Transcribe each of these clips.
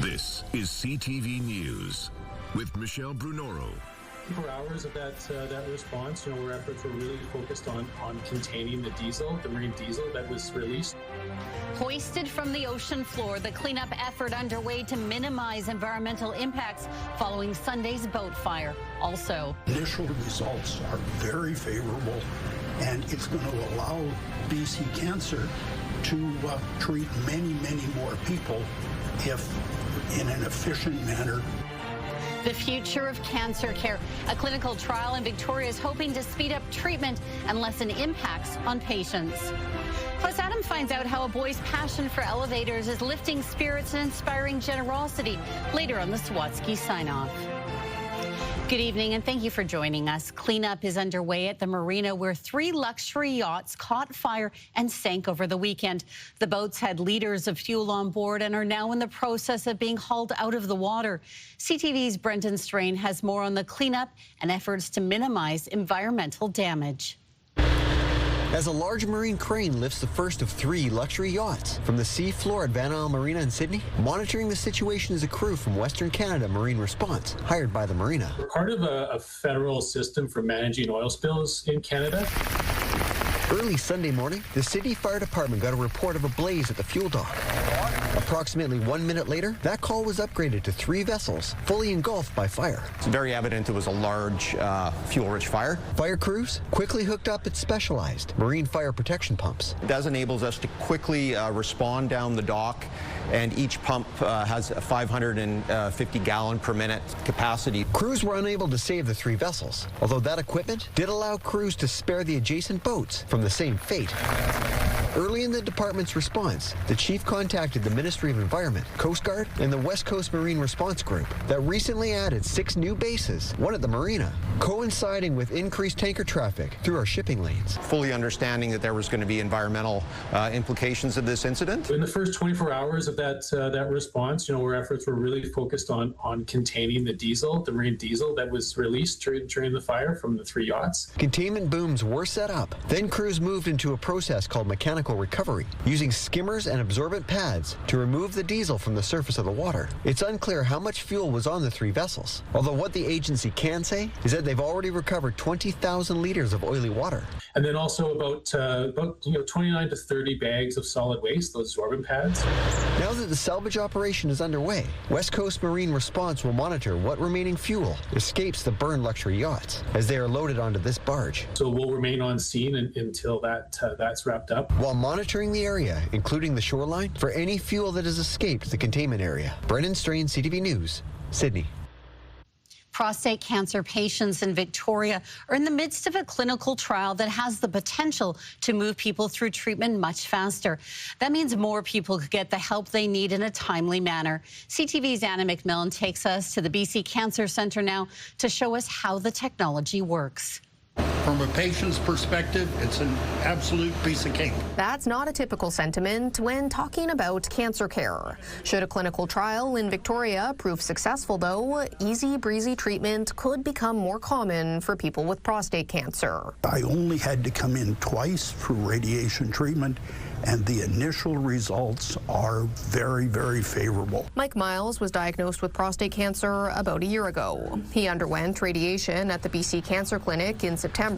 This is CTV News with Michelle Brunoro. 4 hours of that response, where efforts were really focused on containing the marine diesel that was released. Hoisted from the ocean floor, the cleanup effort underway to minimize environmental impacts following Sunday's boat fire. Also, initial results are very favorable, and it's going to allow BC Cancer to treat many, many more people if in an efficient manner. The future of cancer care. A clinical trial in Victoria is hoping to speed up treatment and lessen impacts on patients. Plus, Adam finds out how a boy's passion for elevators is lifting spirits and inspiring generosity later on the Swatsky sign-off. Good evening, and thank you for joining us. Cleanup is underway at the marina where 3 luxury yachts caught fire and sank over the weekend. The boats had liters of fuel on board and are now in the process of being hauled out of the water. CTV's Brendan Strain has more on the cleanup and efforts to minimize environmental damage. As a large marine crane lifts the first of 3 luxury yachts from the sea floor at Van Isle Marina in Sydney, monitoring the situation is a crew from Western Canada Marine Response, hired by the marina. We're part of a federal system for managing oil spills in Canada. Early Sunday morning, the Sydney Fire Department got a report of a blaze at the fuel dock. Approximately 1 minute later, that call was upgraded to 3 vessels, fully engulfed by fire. It's very evident it was a large fuel-rich fire. Fire crews quickly hooked up its specialized marine fire protection pumps. It does enables us to quickly respond down the dock, and each pump has a 550 gallon per minute capacity. Crews were unable to save the 3 vessels, although that equipment did allow crews to spare the adjacent boats from the same fate. Early in the department's response, the chief contacted the Ministry of Environment, Coast Guard, and the West Coast Marine Response Group that recently added 6 new bases, one at the marina, coinciding with increased tanker traffic through our shipping lanes. Fully understanding that there was going to be environmental implications of this incident. In the first 24 hours of that response, where efforts were really focused on containing the marine diesel that was released during the fire from the 3 yachts. Containment booms were set up. Then crews moved into a process called mechanical recovery, using skimmers and absorbent pads to remove the diesel from the surface of the water. It's unclear how much fuel was on the 3 vessels, although what the agency can say is that they've already recovered 20,000 liters of oily water. And then also about 29 to 30 bags of solid waste, those absorbent pads. Now that the salvage operation is underway, West Coast Marine Response will monitor what remaining fuel escapes the burned luxury yachts as they are loaded onto this barge. So we'll remain on scene until that's wrapped up. While monitoring the area, including the shoreline, for any fuel that has escaped the containment area. Brendan Strain, CTV News, Sydney. Prostate cancer patients in Victoria are in the midst of a clinical trial that has the potential to move people through treatment much faster. That means more people could get the help they need in a timely manner. CTV's Anna McMillan takes us to the BC Cancer Centre now to show us how the technology works. From a patient's perspective, it's an absolute piece of cake. That's not a typical sentiment when talking about cancer care. Should a clinical trial in Victoria prove successful, though, easy breezy treatment could become more common for people with prostate cancer. I only had to come in twice for radiation treatment, and the initial results are very, very favorable. Mike Miles was diagnosed with prostate cancer about a year ago. He underwent radiation at the BC Cancer Clinic in September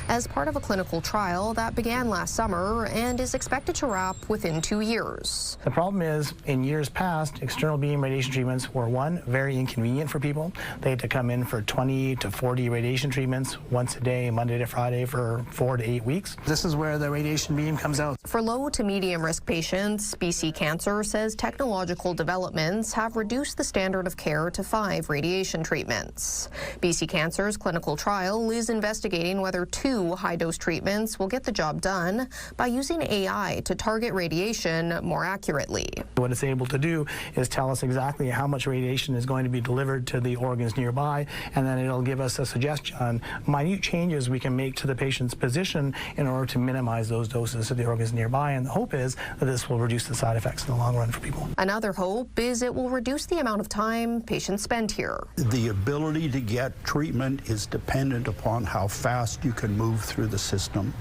as part of a clinical trial that began last summer and is expected to wrap within 2 years. The problem is, in years past, external beam radiation treatments were, 1, very inconvenient for people. They had to come in for 20 to 40 radiation treatments once a day, Monday to Friday, for 4 to 8 weeks. This is where the radiation beam comes out. For low to medium risk patients, BC Cancer says technological developments have reduced the standard of care to 5 radiation treatments. BC Cancer's clinical trial is investigating whether 2 high-dose treatments will get the job done by using AI to target radiation more accurately. What it's able to do is tell us exactly how much radiation is going to be delivered to the organs nearby, and then it'll give us a suggestion on minute changes we can make to the patient's position in order to minimize those doses to the organs nearby. And the hope is that this will reduce the side effects in the long run for people. Another hope is it will reduce the amount of time patients spend here. The ability to get treatment is dependent upon how fast you can move through the system,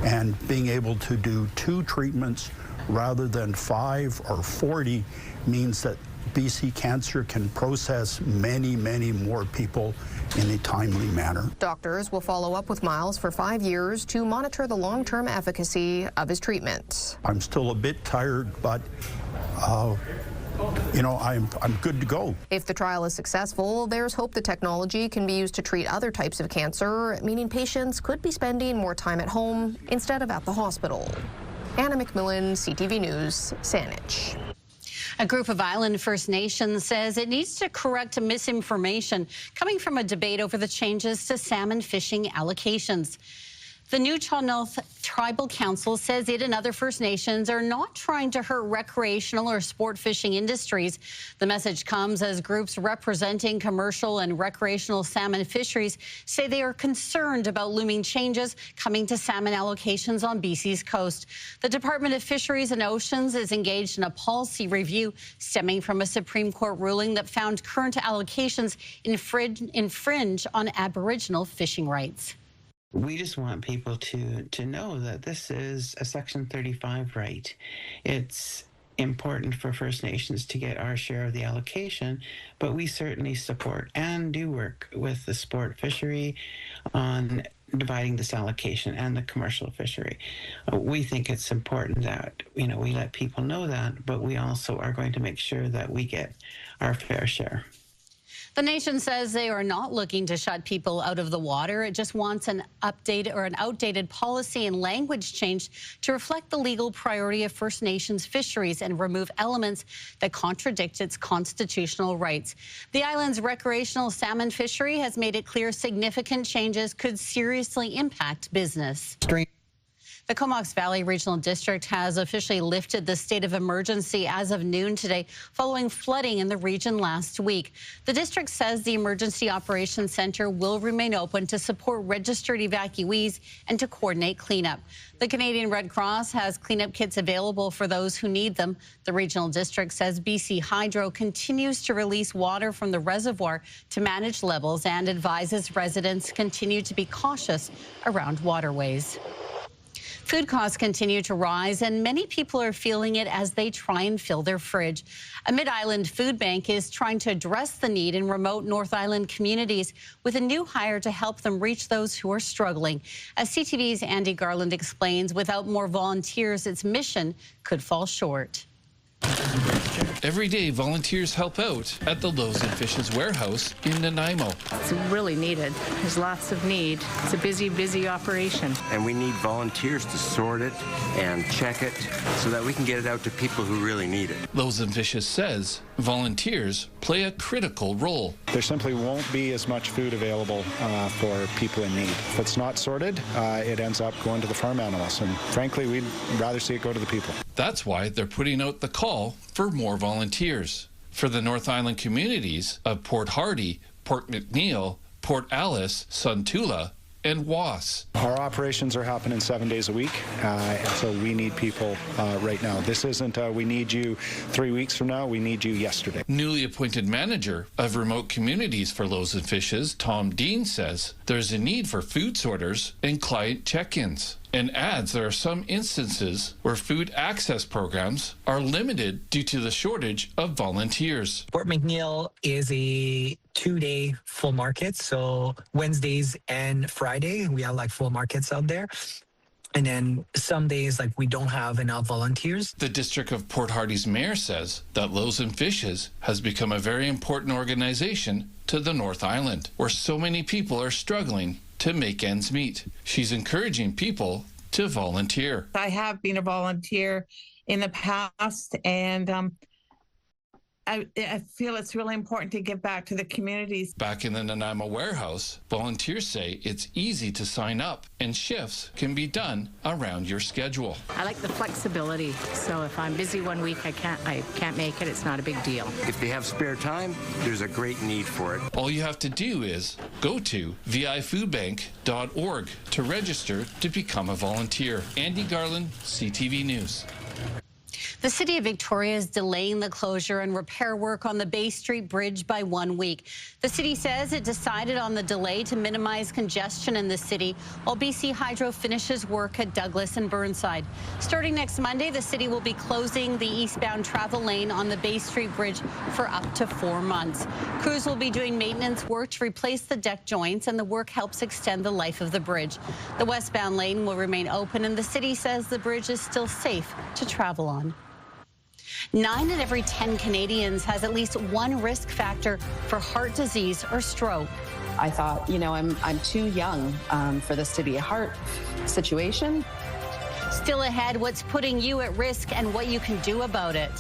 and being able to do 2 treatments rather than 5 or 40 means that BC Cancer can process many, many more people in a timely manner. Doctors will follow up with Miles for 5 years to monitor the long-term efficacy of his treatment. I'm still a bit tired, but you know, I'm good to go. If the trial is successful, there's hope the technology can be used to treat other types of cancer, meaning patients could be spending more time at home instead of at the hospital. Anna McMillan, CTV News, Saanich. A group of island First Nations says it needs to correct misinformation coming from a debate over the changes to salmon fishing allocations. The New North Tribal Council says it and other First Nations are not trying to hurt recreational or sport fishing industries. The message comes as groups representing commercial and recreational salmon fisheries say they are concerned about looming changes coming to salmon allocations on BC's coast. The Department of Fisheries and Oceans is engaged in a policy review stemming from a Supreme Court ruling that found current allocations infringe on Aboriginal fishing rights. We just want people to know that this is a Section 35 right. It's important for First Nations to get our share of the allocation, but we certainly support and do work with the sport fishery on dividing this allocation and the commercial fishery. We think it's important that, you know, we let people know that, but we also are going to make sure that we get our fair share. The nation says they are not looking to shut people out of the water. It just wants an update or an outdated policy and language change to reflect the legal priority of First Nations fisheries and remove elements that contradict its constitutional rights. The island's recreational salmon fishery has made it clear significant changes could seriously impact business. The Comox Valley Regional District has officially lifted the state of emergency as of noon today following flooding in the region last week. The district says the Emergency Operations Center will remain open to support registered evacuees and to coordinate cleanup. The Canadian Red Cross has cleanup kits available for those who need them. The regional district says BC Hydro continues to release water from the reservoir to manage levels and advises residents continue to be cautious around waterways. Food costs continue to rise, and many people are feeling it as they try and fill their fridge. A Mid-Island food bank is trying to address the need in remote North Island communities with a new hire to help them reach those who are struggling. As CTV's Andy Garland explains, without more volunteers, its mission could fall short. Every day, volunteers help out at the Loaves and Fishes warehouse in Nanaimo. It's really needed. There's lots of need. It's a busy, busy operation. And we need volunteers to sort it and check it so that we can get it out to people who really need it. Loaves and Fishes says volunteers play a critical role. There simply won't be as much food available for people in need. If it's not sorted, it ends up going to the farm animals. And frankly, we'd rather see it go to the people. That's why they're putting out the call for more volunteers. For the North Island communities of Port Hardy, Port McNeill, Port Alice, Suntula, and Was. Our operations are happening 7 days a week, and so we need people right now. This isn't we need you 3 weeks from now, we need you yesterday. Newly appointed manager of remote communities for Loaves and Fishes, Tom Dean, says there's a need for food sorters and client check-ins, and adds there are some instances where food access programs are limited due to the shortage of volunteers. Port McNeill is a 2-day full market, so Wednesdays and Friday we have like full markets out there, and then some days like we don't have enough volunteers. The District of Port Hardy's mayor says that Loaves and Fishes has become a very important organization to the North Island, where so many people are struggling to make ends meet. She's encouraging people to volunteer. I have been a volunteer in the past, and I feel it's really important to give back to the communities. Back in the Nanaimo warehouse, volunteers say it's easy to sign up and shifts can be done around your schedule. I like the flexibility, so if I'm busy one week, I can't make it, it's not a big deal. If they have spare time, there's a great need for it. All you have to do is go to vifoodbank.org to register to become a volunteer. Andy Garland, CTV News. The City of Victoria is delaying the closure and repair work on the Bay Street Bridge by 1 week. The city says it decided on the delay to minimize congestion in the city, while BC Hydro finishes work at Douglas and Burnside. Starting next Monday, the city will be closing the eastbound travel lane on the Bay Street Bridge for up to 4 months. Crews will be doing maintenance work to replace the deck joints, and the work helps extend the life of the bridge. The westbound lane will remain open, and the city says the bridge is still safe to travel on. 9 in every 10 Canadians has at least one risk factor for heart disease or stroke. I thought, you know, I'm too young for this to be a heart situation. Still ahead, what's putting you at risk and what you can do about it.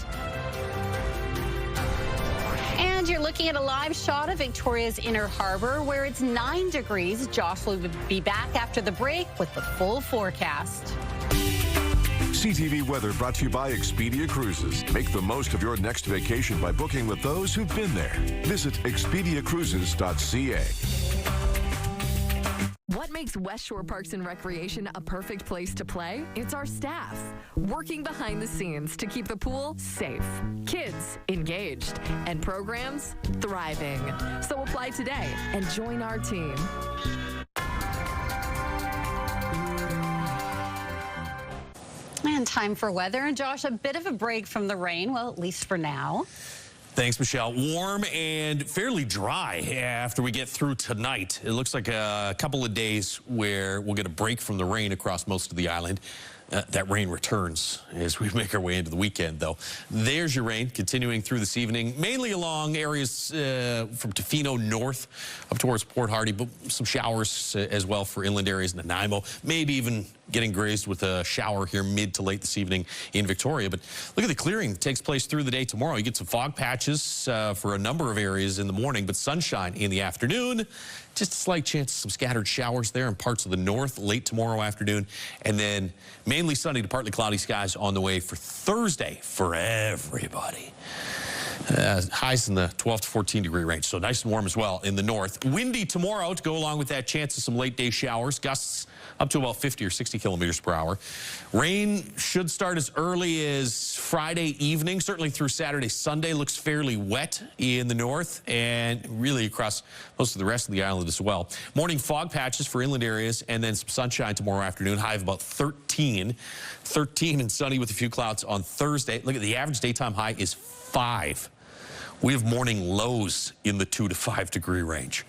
And you're looking at a live shot of Victoria's Inner Harbour, where it's 9 degrees. Josh will be back after the break with the full forecast. CTV Weather brought to you by Expedia Cruises. Make the most of your next vacation by booking with those who've been there. Visit expediacruises.ca. What makes West Shore Parks and Recreation a perfect place to play? It's our staff, working behind the scenes to keep the pool safe, kids engaged, and programs thriving. So apply today and join our team. And time for weather. And Josh, a bit of a break from the rain, well, at least for now. Thanks, Michelle. Warm and fairly dry after we get through tonight. It looks like a couple of days where we'll get a break from the rain across most of the island. That rain returns as we make our way into the weekend, though. There's your rain continuing through this evening, mainly along areas from Tofino north up towards Port Hardy, but some showers as well for inland areas in Nanaimo. Maybe even getting grazed with a shower here mid to late this evening in Victoria. But look at the clearing that takes place through the day tomorrow. You get some fog patches for a number of areas in the morning, but sunshine in the afternoon. Just a slight chance of some scattered showers there in parts of the north late tomorrow afternoon. And then mainly sunny to partly cloudy skies on the way for Thursday for everybody. Highs in the 12 to 14 degree range, so nice and warm as well in the north. Windy tomorrow to go along with that chance of some late day showers. Gusts up to about 50 or 60 kilometers per hour. Rain should start as early as Friday evening, certainly through Saturday, Sunday. Looks fairly wet in the north and really across most of the rest of the island as well. Morning fog patches for inland areas and then some sunshine tomorrow afternoon. High of about 13 and sunny with a few clouds on Thursday. Look at the average daytime high is 5. We have morning lows in the 2 to 5 degree range.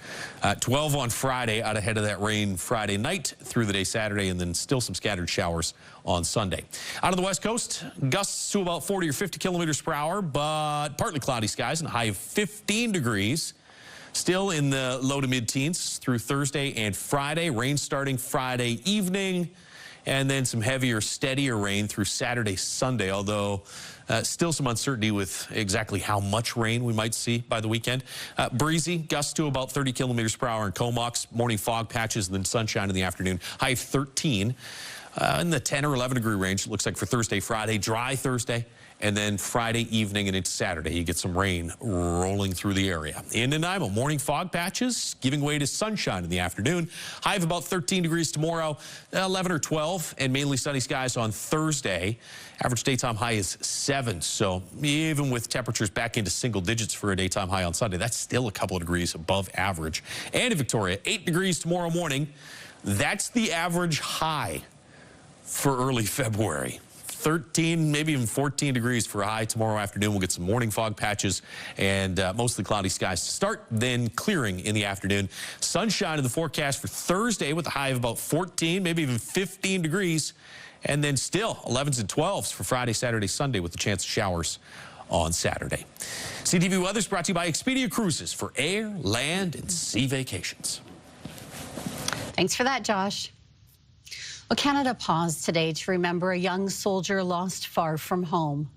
12 on Friday, out ahead of that rain Friday night through the day Saturday, and then still some scattered showers on Sunday. Out of the west coast, gusts to about 40 or 50 kilometers per hour, but partly cloudy skies and a high of 15 degrees. Still in the low to mid-teens through Thursday and Friday. Rain starting Friday evening, and then some heavier, steadier rain through Saturday, Sunday, although still some uncertainty with exactly how much rain we might see by the weekend. Breezy, gusts to about 30 kilometers per hour in Comox. Morning fog patches and then sunshine in the afternoon. High of 13 in the 10 or 11 degree range. It looks like for Thursday, Friday. Dry Thursday. And then Friday evening and into Saturday, you get some rain rolling through the area. In Nanaimo, morning fog patches giving way to sunshine in the afternoon. High of about 13 degrees tomorrow, 11 or 12, and mainly sunny skies on Thursday. Average daytime high is 7, so even with temperatures back into single digits for a daytime high on Sunday, that's still a couple of degrees above average. And in Victoria, 8 degrees tomorrow morning. That's the average high for early February. 13, maybe even 14 degrees for a high tomorrow afternoon. We'll get some morning fog patches and mostly cloudy skies to start, then clearing in the afternoon. Sunshine in the forecast for Thursday with a high of about 14, maybe even 15 degrees. And then still 11s and 12s for Friday, Saturday, Sunday with the chance of showers on Saturday. CTV Weather is brought to you by Expedia Cruises for air, land, and sea vacations. Thanks for that, Josh. Well, Canada paused today to remember a young soldier lost far from home.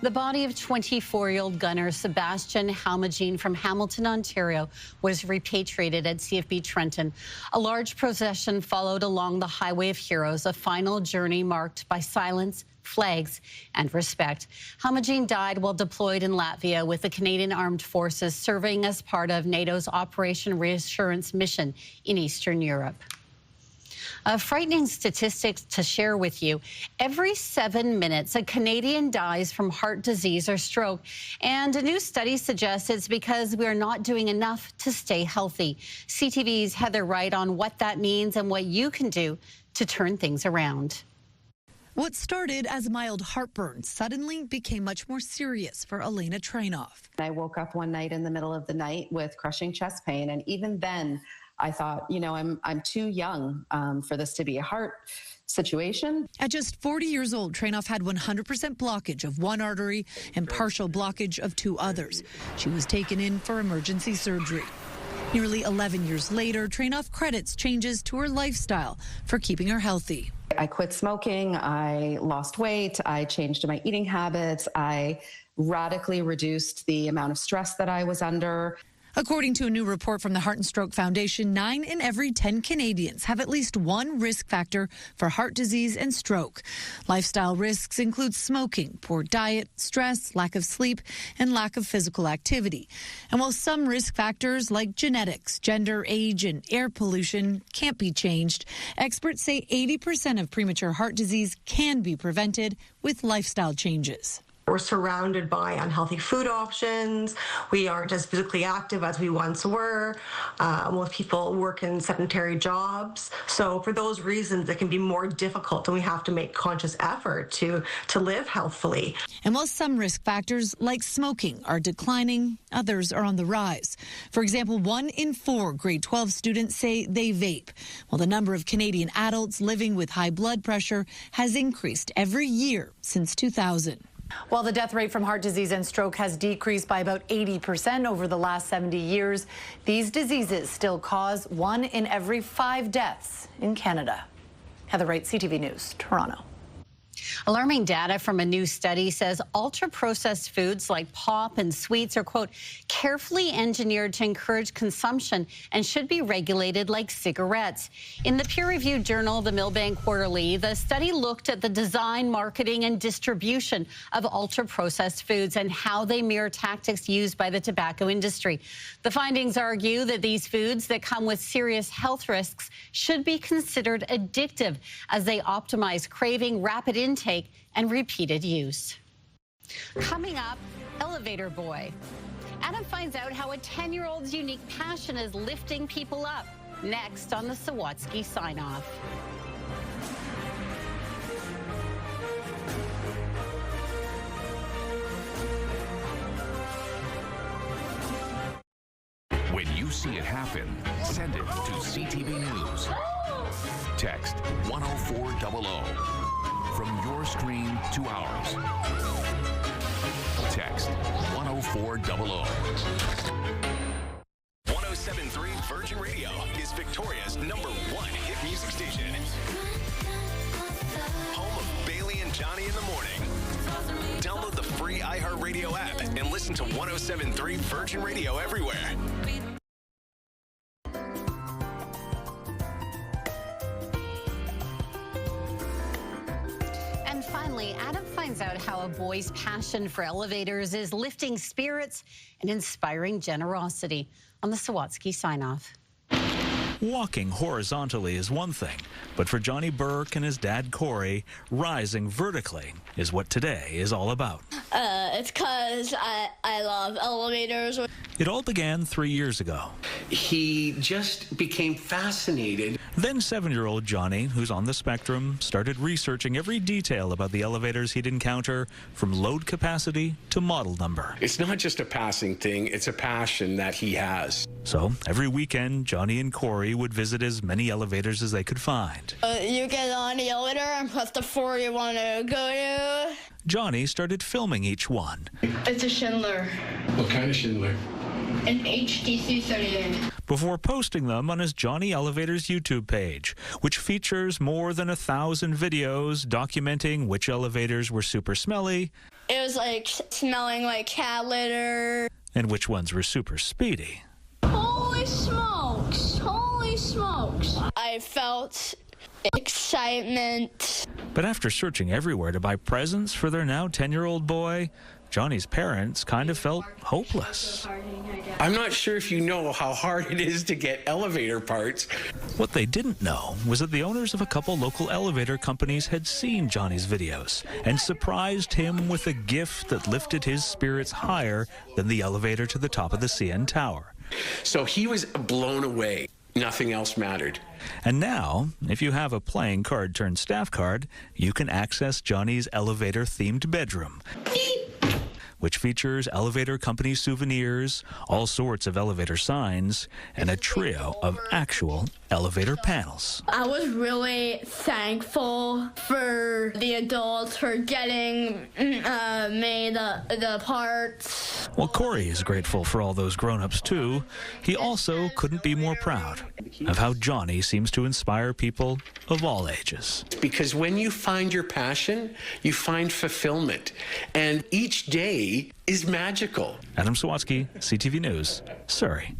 The body of 24-year-old gunner Sebastian Halmagine from Hamilton, Ontario, was repatriated at CFB Trenton. A large procession followed along the Highway of Heroes, a final journey marked by silence, flags, and respect. Halmagine died while deployed in Latvia with the Canadian Armed Forces, serving as part of NATO's Operation Reassurance mission in Eastern Europe. A frightening statistic to share with you. Every 7 minutes, a Canadian dies from heart disease or stroke. And a new study suggests it's because we're not doing enough to stay healthy. CTV's Heather Wright on what that means and what you can do to turn things around. What started as mild heartburn suddenly became much more serious for Elena Trainoff. I woke up one night in the middle of the night with crushing chest pain, and even then I thought, you know, I'm too young for this to be a heart situation. At just 40 years old, Trainoff had 100% blockage of one artery and partial blockage of two others. She was taken in for emergency surgery. Nearly 11 years later, Trainoff credits changes to her lifestyle for keeping her healthy. I quit smoking, I lost weight, I changed my eating habits, I radically reduced the amount of stress that I was under. According to a new report from the Heart and Stroke Foundation, 9 in every 10 Canadians have at least one risk factor for heart disease and stroke. Lifestyle risks include smoking, poor diet, stress, lack of sleep, and lack of physical activity. And while some risk factors like genetics, gender, age, and air pollution can't be changed, experts say 80% of premature heart disease can be prevented with lifestyle changes. We're surrounded by unhealthy food options. We aren't as physically active as we once were. Most people work in sedentary jobs. So for those reasons, it can be more difficult, and we have to make conscious effort to live healthfully. And while some risk factors like smoking are declining, others are on the rise. For example, 1 in 4 grade 12 students say they vape, while the number of Canadian adults living with high blood pressure has increased every year since 2000. While the death rate from heart disease and stroke has decreased by about 80% over the last 70 years, these diseases still cause 1 in every 5 deaths in Canada. Heather Wright, CTV News, Toronto. Alarming data from a new study says ultra-processed foods like pop and sweets are, quote, carefully engineered to encourage consumption and should be regulated like cigarettes. In the peer-reviewed journal, the Millbank Quarterly, the study looked at the design, marketing, and distribution of ultra-processed foods and how they mirror tactics used by the tobacco industry. The findings argue that these foods that come with serious health risks should be considered addictive as they optimize craving, rapid intake, and repeated use. Coming up, Elevator Boy. Adam finds out how a 10-year-old's unique passion is lifting people up. Next on the Sawatsky Sign-Off. When you see it happen, send it to CTV News. Text 10400. From your screen to ours. Text 10400. 107.3 Virgin Radio is Victoria's #1 hit music station. Home of Bailey and Johnny in the morning. Download the free iHeartRadio app and listen to 107.3 Virgin Radio everywhere. And finally, Adam finds out how a boy's passion for elevators is lifting spirits and inspiring generosity on the Sawatsky Sign-Off. Walking horizontally is one thing, but for Johnny Burke and his dad Corey, rising vertically is what today is all about. It's because I love elevators. It all began 3 years ago. He just became fascinated. Then 7-year-old Johnny, who's on the spectrum, started researching every detail about the elevators he'd encounter, from load capacity to model number. It's not just a passing thing, it's a passion that he has. So every weekend, Johnny and Corey would visit as many elevators as they could find. You get on the elevator and press the floor you want to go to. Johnny started filming each one. It's a Schindler. What kind of Schindler? An HTC-38. Before posting them on his Johnny Elevators YouTube page, which features more than 1,000 videos documenting which elevators were super smelly. It was like smelling like cat litter. And which ones were super speedy. Holy smokes! Holy smokes! I felt excitement. But after searching everywhere to buy presents for their now 10-year-old boy, Johnny's parents kind of felt hopeless. I'm not sure if you know how hard it is to get elevator parts. What they didn't know was that the owners of a couple local elevator companies had seen Johnny's videos and surprised him with a gift that lifted his spirits higher than the elevator to the top of the CN Tower. So he was blown away. Nothing else mattered. And now, if you have a playing card turned staff card, you can access Johnny's elevator-themed bedroom, which features elevator company souvenirs, all sorts of elevator signs, and a trio of actual elevator panels. I was really thankful for the adults for getting me the parts. Well, Corey is grateful for all those grown-ups, too. He also couldn't be more proud of how Johnny seems to inspire people of all ages. Because when you find your passion, you find fulfillment. And each day is magical. Adam Sawatsky, CTV News, Surrey.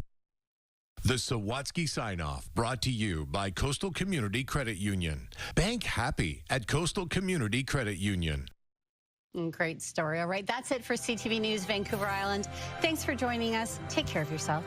The Sawatsky Sign-Off, brought to you by Coastal Community Credit Union. Bank happy at Coastal Community Credit Union. Great story. All right, that's it for CTV News Vancouver Island. Thanks for joining us. Take care of yourself.